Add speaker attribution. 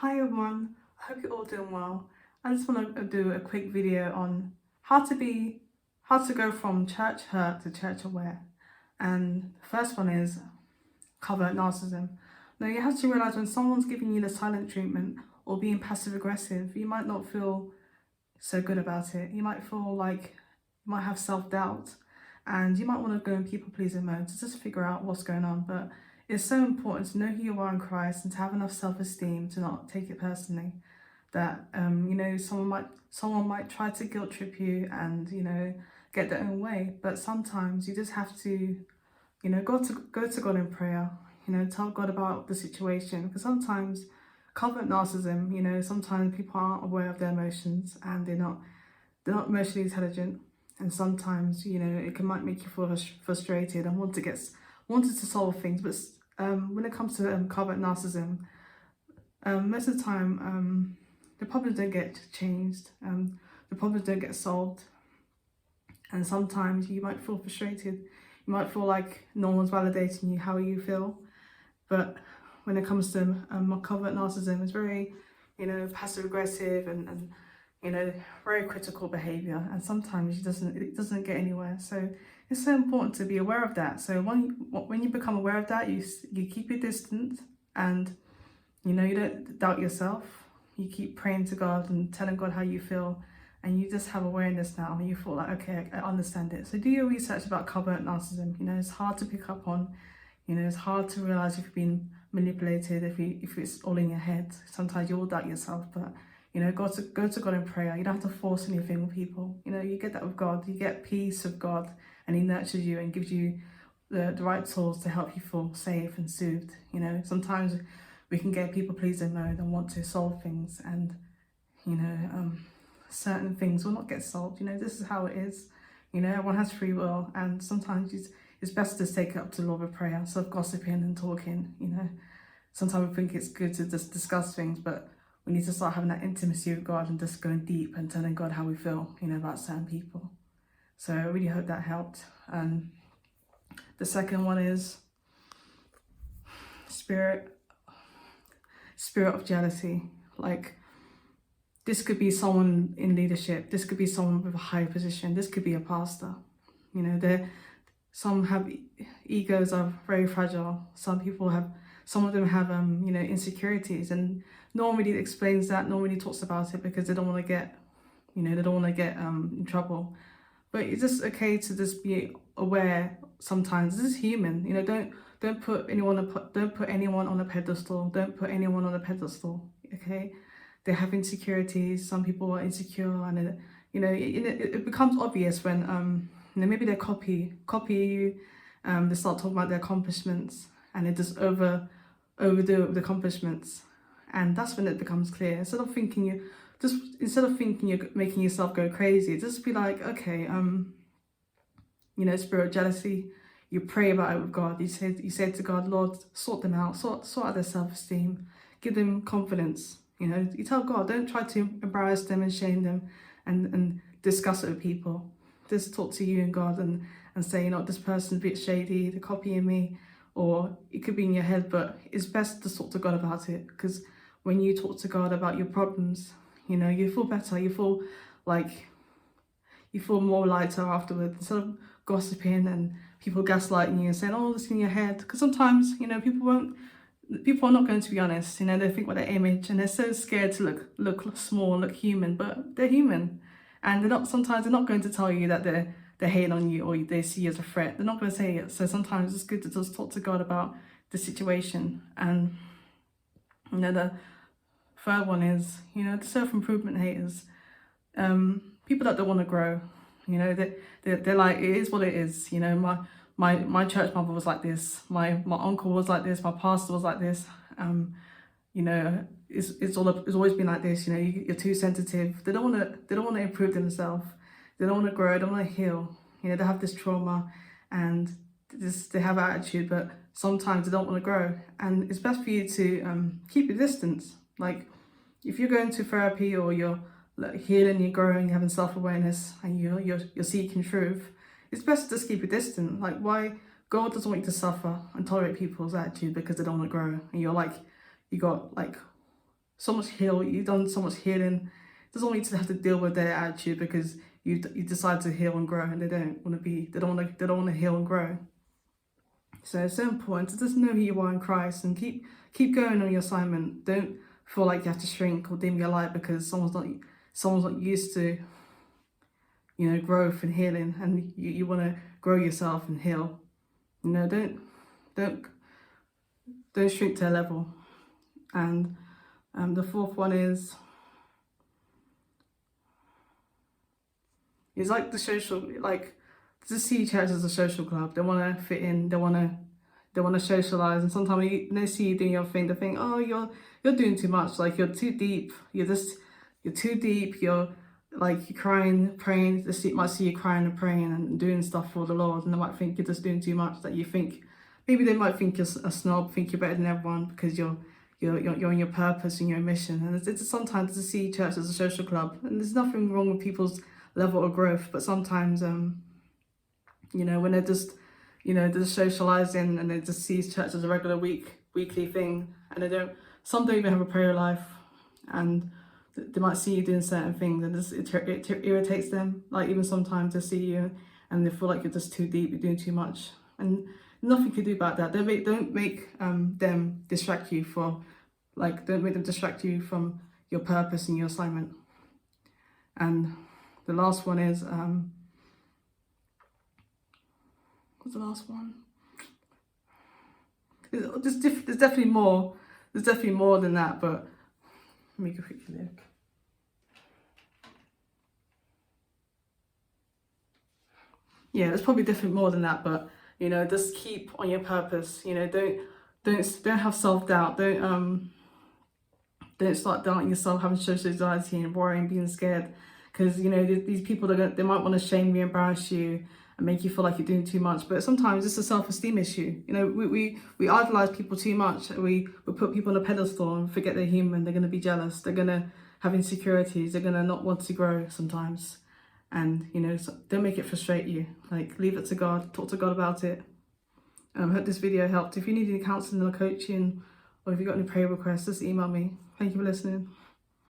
Speaker 1: Hi everyone, I hope you're all doing well. I just want to do a quick video on how to go from church hurt to church aware. And the first one is covert narcissism. Now you have to realize when someone's giving you the silent treatment or being passive aggressive, you might not feel so good about it. You might feel like you might have self-doubt and you might want to go in people pleasing mode to just figure out what's going on. But it's so important to know who you are in Christ and to have enough self-esteem to not take it personally. That someone might try to guilt trip you and get their own way. But sometimes you just have to go to God in prayer. Tell God about the situation, because sometimes covert narcissism, sometimes people aren't aware of their emotions and they're not emotionally intelligent, and sometimes it might make you feel frustrated and wanted to solve things. But when it comes to covert narcissism, most of the time the problems don't get changed, the problems don't get solved, and sometimes you might feel frustrated. You might feel like no one's validating you how you feel. But when it comes to covert narcissism, it's very, passive aggressive and very critical behavior, and sometimes it doesn't get anywhere. So it's so important to be aware of that. So when you become aware of that, you keep your distance, and you don't doubt yourself. You keep praying to God and telling God how you feel, and you just have awareness now, and you feel like, okay, I understand it. So do your research about covert narcissism. It's hard to pick up on. It's hard to realize if you've been manipulated, if it's all in your head. Sometimes you will doubt yourself, but go to God in prayer. You don't have to force anything with people. You get that with God. You get peace with God, and He nurtures you and gives you the right tools to help you feel safe and soothed. Sometimes we can get people pleasing mode and want to solve things, and certain things will not get solved. This is how it is. Everyone has free will, and sometimes it's best to take it up to the Lord with prayer instead of gossiping and talking. Sometimes we think it's good to just discuss things, but we need to start having that intimacy with God and just going deep and telling God how we feel, about certain people. So I really hope that helped. And the second one is spirit of jealousy. Like, this could be someone in leadership. This could be someone with a high position. This could be a pastor. Some have egos are very fragile. Some of them have insecurities, and no one really explains that. No one really talks about it because they don't want to get, in trouble. But it's just okay to just be aware. Sometimes this is human. Don't put anyone on a pedestal. Don't put anyone on a pedestal. Okay, they have insecurities. Some people are insecure, and it becomes obvious when maybe they copy you. They start talking about their accomplishments, and they just overdo it with accomplishments, and that's when it becomes clear. Instead of thinking you're making yourself go crazy, just be like, okay, spirit of jealousy. You pray about it with God. You say to God, Lord, sort them out, sort out their self-esteem, give them confidence. You tell God, don't try to embarrass them and shame them and discuss it with people. Just talk to you and God and say, this person's a bit shady, they're copying me. Or it could be in your head, but it's best to talk to God about it, because when you talk to God about your problems, you feel better. You feel more lighter afterwards, instead of gossiping and people gaslighting you and saying, oh, this in your head. Because sometimes, people are not going to be honest. They think about their image, and they're so scared to look small, look human, but they're human. And sometimes they're not going to tell you that they're hating on you or they see you as a threat. They're not going to say it. So sometimes it's good to just talk to God about the situation. And the third one is the self-improvement haters. People that don't want to grow. They're like, it is what it is. My church mother was like this. My uncle was like this. My pastor was like this. It's always been like this. You're too sensitive. They don't want to improve themselves. They don't want to grow. They don't want to heal. They have this trauma, and they have attitude, but sometimes they don't want to grow. And it's best for you to keep your distance. Like, if you're going to therapy or you're healing, you're growing, you're having self-awareness, and you're seeking truth, it's best to just keep it distant. Like, why? God doesn't want you to suffer and tolerate people's attitude because they don't want to grow, and you got so much you've done so much healing. It doesn't want you to have to deal with their attitude because you decide to heal and grow, and they don't want to heal and grow. So it's so important to just know who you are in Christ and keep going on your assignment. Don't feel like you have to shrink or dim your light because someone's not used to, growth and healing, and you want to grow yourself and heal. Don't shrink to their level. And the fourth one is like the social, like to see church as a social club. They want to fit in. They want to socialize. And sometimes when they see you doing your thing, they think, oh, you're doing too much. Like you're too deep. You're too deep. You're crying, praying. They might see you crying and praying and doing stuff for the Lord, and they might think you're just doing too much. That you think maybe they might think you're a snob, think you're better than everyone because you're on your purpose and your mission. And it's sometimes to see church as a social club, and there's nothing wrong with people's level of growth, but sometimes when they're just they're just socializing and they just see church as a regular weekly thing, and some don't even have a prayer life, and they might see you doing certain things and it irritates them, like even sometimes to see you and they feel like you're just too deep, you're doing too much, and nothing you can do about that. Don't make them distract you don't make them distract you from your purpose and your assignment. And the last one is what's the last one? There's definitely more. There's definitely more than that, but let me go quickly look. Yeah, there's probably definitely more than that, but just keep on your purpose. Don't have self-doubt. Don't start doubting yourself, having social anxiety and worrying, being scared, because these people they might want to shame you, embarrass you, and make you feel like you're doing too much. But sometimes it's a self-esteem issue. We idolize people too much. We put people on a pedestal and forget they're human. They're going to be jealous. They're going to have insecurities. They're going to not want to grow sometimes. And so don't make it frustrate you. Leave it to God. Talk to God about it. I hope this video helped. If you need any counselling or coaching, or if you've got any prayer requests, just email me. Thank you for listening.